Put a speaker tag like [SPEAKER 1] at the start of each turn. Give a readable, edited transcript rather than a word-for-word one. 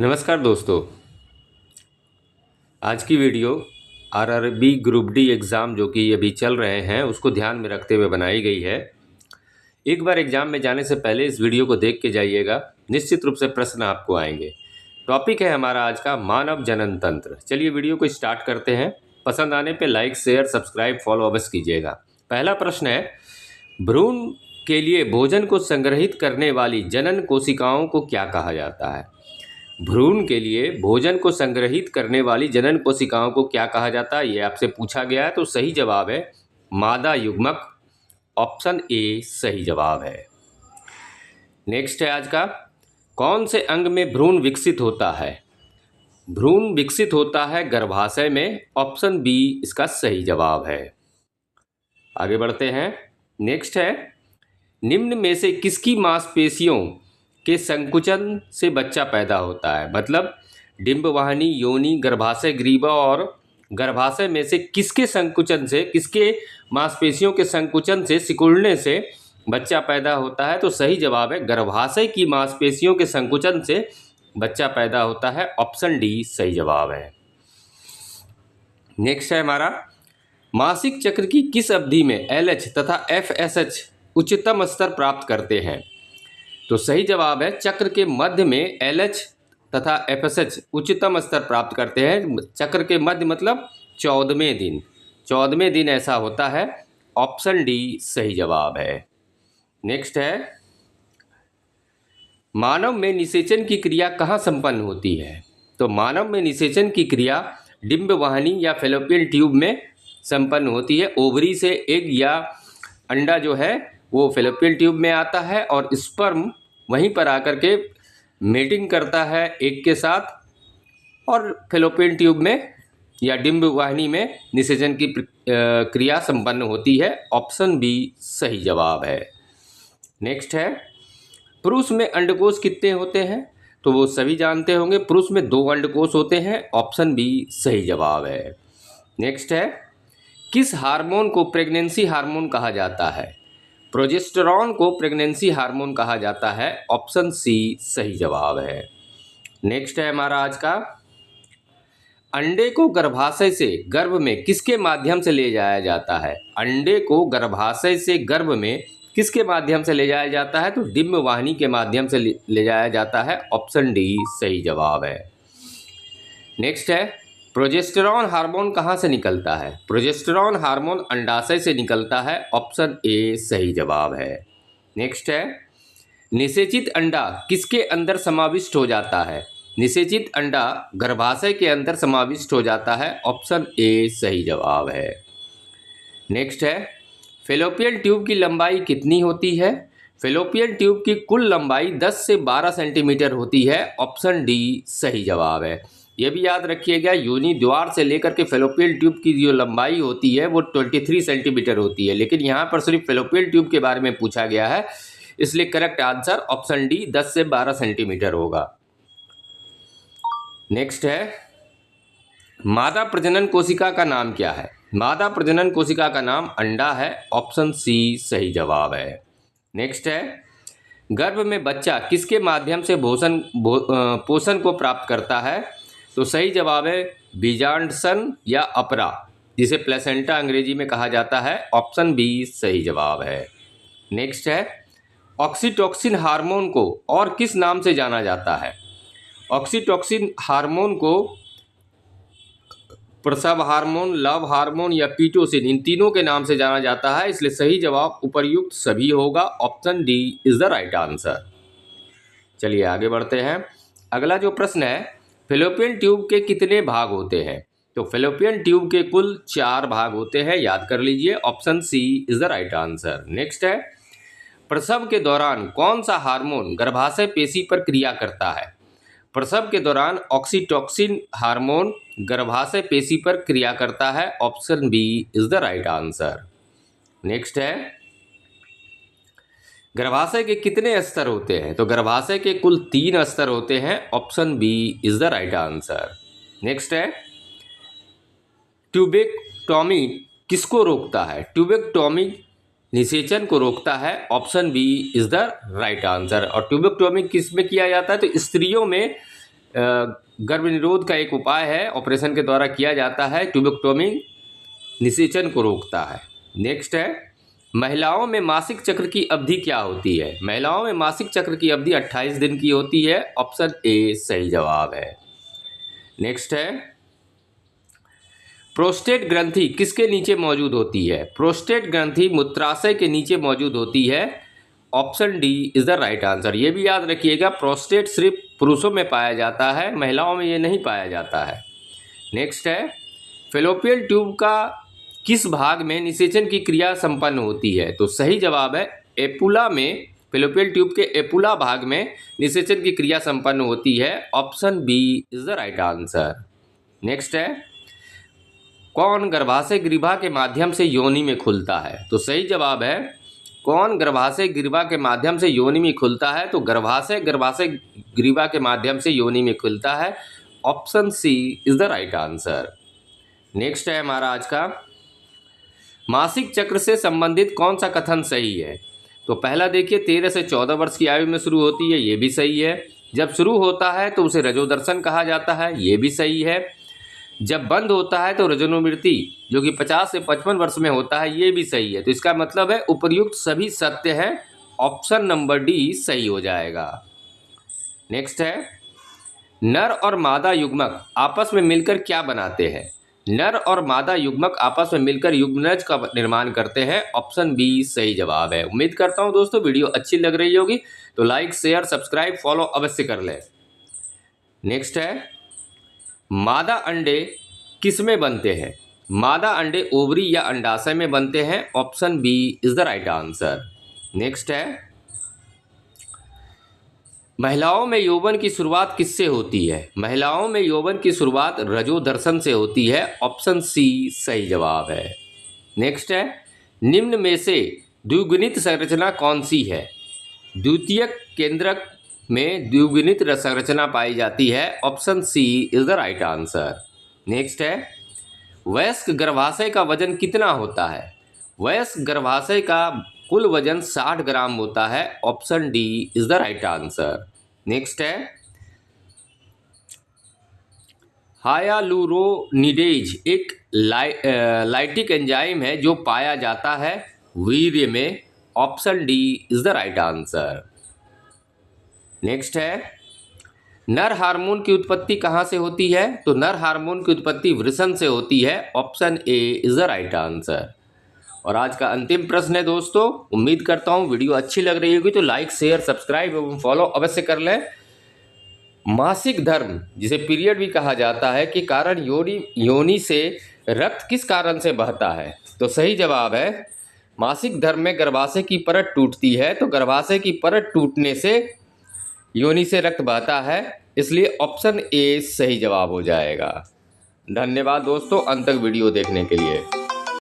[SPEAKER 1] नमस्कार दोस्तों। आज की video RRB group D exam जो कि अभी चल रहे हैं उसको ध्यान में रखते हुए बनाई गई है। एक बार एग्ज़ाम में जाने से पहले इस वीडियो को देख के जाइएगा, निश्चित रूप से प्रश्न आपको आएंगे। टॉपिक है हमारा आज का मानव जनन तंत्र। चलिए वीडियो को स्टार्ट करते हैं। पसंद आने पे लाइक शेयर सब्सक्राइब फॉलो अवश्य कीजिएगा। पहला प्रश्न है, भ्रूण के लिए भोजन को संग्रहित करने वाली जनन कोशिकाओं को क्या कहा जाता है? भ्रूण के लिए भोजन को संग्रहित करने वाली जनन कोशिकाओं को क्या कहा जाता है, ये आपसे पूछा गया है। तो सही जवाब है मादा युग्मक, ऑप्शन ए सही जवाब है। नेक्स्ट है आज का, कौन से अंग में भ्रूण विकसित होता है? भ्रूण विकसित होता है गर्भाशय में, ऑप्शन बी इसका सही जवाब है। आगे बढ़ते हैं। नेक्स्ट है, निम्न में से किसकी मांसपेशियों के संकुचन से बच्चा पैदा होता है? मतलब डिंबवाहिनी, योनि, गर्भाशय ग्रीवा और गर्भाशय में से किसके संकुचन से, किसके मांसपेशियों के संकुचन से, सिकुड़ने से बच्चा पैदा होता है? तो सही जवाब है गर्भाशय की मांसपेशियों के संकुचन से बच्चा पैदा होता है, ऑप्शन डी सही जवाब है। नेक्स्ट है हमारा, मासिक चक्र की किस अवधि में LH तथा FSH उच्चतम स्तर प्राप्त करते हैं? तो सही जवाब है चक्र के मध्य में LH तथा FSH उच्चतम स्तर प्राप्त करते हैं। चक्र के मध्य मतलब 14वें दिन, 14वें दिन ऐसा होता है, ऑप्शन डी सही जवाब है। नेक्स्ट है, मानव में निषेचन की क्रिया कहाँ संपन्न होती है? तो मानव में निषेचन की क्रिया डिंबवाहिनी या फेलोपियन ट्यूब में संपन्न होती है। ओवरी से एग या अंडा जो है वो फेलोपियन ट्यूब में आता है और स्पर्म वहीं पर आकर के मेटिंग करता है एग के साथ और फेलोपियन ट्यूब में या डिंब वाहिनी में निषेचन की क्रिया संपन्न होती है, ऑप्शन बी सही जवाब है। नेक्स्ट है, पुरुष में अंडकोश कितने होते हैं? तो वो सभी जानते होंगे, पुरुष में 2 अंडकोश होते हैं, ऑप्शन बी सही जवाब है। नेक्स्ट है, किस हार्मोन को प्रेगनेंसी हार्मोन कहा जाता है? प्रोजेस्टेरॉन को प्रेगनेंसी हार्मोन कहा जाता है, ऑप्शन सी सही जवाब है। नेक्स्ट है हमारा आज का, अंडे को गर्भाशय से गर्भ में किसके माध्यम से ले जाया जाता है? अंडे को गर्भाशय से गर्भ में किसके माध्यम से ले जाया जाता है? तो डिंबवाहिनी के माध्यम से ले जाया जाता है, ऑप्शन डी सही जवाब है। नेक्स्ट है, प्रोजेस्टेरॉन हार्मोन कहाँ से निकलता है? प्रोजेस्टेरॉन हार्मोन अंडाशय से निकलता है, ऑप्शन ए सही जवाब है। नेक्स्ट है, निषेचित अंडा किसके अंदर समाविष्ट हो जाता है? निषेचित अंडा गर्भाशय के अंदर समाविष्ट हो जाता है, ऑप्शन ए सही जवाब है। नेक्स्ट है, फेलोपियन ट्यूब की लंबाई कितनी होती है? फेलोपियन ट्यूब की कुल लंबाई 10 से 12 सेंटीमीटर होती है, ऑप्शन डी सही जवाब है। ये भी याद रखिएगा, योनि द्वार से लेकर के फेलोपियन ट्यूब की जो लंबाई होती है वो 23 सेंटीमीटर होती है, लेकिन यहाँ पर सिर्फ फेलोपियन ट्यूब के बारे में पूछा गया है, इसलिए करेक्ट आंसर ऑप्शन डी 10 से 12 सेंटीमीटर होगा। नेक्स्ट है, मादा प्रजनन कोशिका का नाम क्या है? मादा प्रजनन कोशिका का नाम अंडा है, ऑप्शन सी सही जवाब है। नेक्स्ट है, गर्भ में बच्चा किसके माध्यम से पोषण को प्राप्त करता है? तो सही जवाब है बीजांडसन या अपरा, जिसे प्लेसेंटा अंग्रेजी में कहा जाता है, ऑप्शन बी सही जवाब है। नेक्स्ट है, ऑक्सीटोसिन हार्मोन को और किस नाम से जाना जाता है? ऑक्सीटोसिन हार्मोन को प्रसव हार्मोन, लव हार्मोन या पीटोसिन, इन तीनों के नाम से जाना जाता है, इसलिए सही जवाब उपर्युक्त सभी होगा, option D is the right answer. चलिए आगे बढ़ते हैं। अगला जो प्रश्न है, फेलोपियन ट्यूब के कितने भाग होते हैं? तो फेलोपियन ट्यूब के कुल 4 भाग होते हैं, याद कर लीजिए, option C is the right answer. Next है, प्रसव के दौरान कौन सा हार्मोन गर्भाशय पेशी पर क्रिया करता है? प्रसव के दौरान ऑक्सीटोसिन हार्मोन गर्भाशय पेशी पर क्रिया करता है, option B is the right answer. Next है, गर्भाशय के कितने स्तर होते हैं? तो गर्भाशय के कुल 3 स्तर होते हैं, option B is the right answer. Next है, ट्यूबेक्टोमी किसको रोकता है? ट्यूबेक्टोमी निषेचन को रोकता है, option B is the right answer. और ट्यूबेक्टोमी किस में किया जाता है? तो स्त्रियों में गर्भ निरोध का एक उपाय है, ऑपरेशन के द्वारा किया जाता है। ट्यूबेक्टोमी निषेचन को रोकता है। नेक्स्ट है, महिलाओं में मासिक चक्र की अवधि क्या होती है? महिलाओं में मासिक चक्र की अवधि 28 दिन की होती है। ऑप्शन ए सही जवाब है। नेक्स्ट है, प्रोस्टेट ग्रंथि किसके नीचे मौजूद होती है? प्रोस्टेट ग्रंथि मूत्राशय के नीचे मौजूद होती है। Option D is the right answer. ये भी याद रखिएगा, प्रोस्टेट सिर्फ पुरुषों में पाया जाता है, महिलाओं में ये नहीं पाया जाता है। नेक्स्ट है, फेलोपियन ट्यूब का किस भाग में निषेचन की क्रिया संपन्न होती है? तो सही जवाब है एपुला में, फेलोपियन ट्यूब के एपुला भाग में निषेचन की क्रिया संपन्न होती है। Option B is the right answer. Next है, कौन गर्भाशय ग्रीवा के माध्यम से योनि में खुलता है? तो सही जवाब है, कौन गर्भाशय ग्रीवा के माध्यम से योनि में खुलता है? तो गर्भाशय ग्रीवा के माध्यम से योनि में खुलता है। Option C is the right answer. Next है हमारा आज का, मासिक चक्र से संबंधित कौन सा कथन सही है? तो पहला देखिए, 13 से 14 वर्ष की आयु में शुरू होती है, ये भी सही है। जब शुरू होता है तो उसे रजोदर्शन कहा जाता है, ये भी सही है। जब बंद होता है तो रजोनिवृत्ति, जो कि 50 से 55 वर्ष में होता है, ये भी सही है। तो इसका मतलब है उपर्युक्त सभी सत्य हैं। ऑप्शन नंबर डी सही हो जाएगा। नेक्स्ट है, नर और मादा युग्मक आपस में मिलकर क्या बनाते हैं? नर और मादा युग्मक आपस में मिलकर युग्मनज का निर्माण करते हैं। ऑप्शन बी सही जवाब है। उम्मीद करता हूं दोस्तों वीडियो अच्छी लग रही होगी, तो लाइक शेयर सब्सक्राइब फॉलो अवश्य कर लें। नेक्स्ट है, मादा अंडे किस में बनते हैं? मादा अंडे ओवरी या अंडाशय में बनते हैं। Option B is the right answer. Next है, महिलाओं में यौवन की शुरुआत किससे होती है? महिलाओं में यौवन की शुरुआत रजोदर्शन से होती है। ऑप्शन सी सही जवाब है। नेक्स्ट है, निम्न में से द्विगुणित संरचना कौन सी है? द्वितीयक केंद्रक में द्विगुणित संरचना पाई जाती है। Option C is the right answer. Next है, वयस्क गर्भाशय का वजन कितना होता है? वयस्क गर्भाशय का कुल वजन 60 ग्राम होता है। Option D is the right answer. Next है, हायालुरोनिडेज एक लाइटिक एंजाइम है जो पाया जाता है वीर्य में। Option D is the right answer. Next है, नर हार्मोन की उत्पत्ति कहाँ से होती है? तो नर हार्मोन की उत्पत्ति वृषण से होती है। Option A is the right answer. और आज का अंतिम प्रश्न है दोस्तों, उम्मीद करता हूँ वीडियो अच्छी लग रही होगी, तो लाइक शेयर सब्सक्राइब एवं फॉलो अवश्य कर लें। मासिक धर्म, जिसे पीरियड भी कहा जाता है, के कारण योनि से रक्त किस कारण से बहता है? तो सही जवाब है, मासिक धर्म में गर्भाशय की परत टूटती है, तो गर्भाशय की परत टूटने से योनि से रक्त बहता है, इसलिए ऑप्शन ए सही जवाब हो जाएगा। धन्यवाद दोस्तों अंत तक वीडियो देखने के लिए।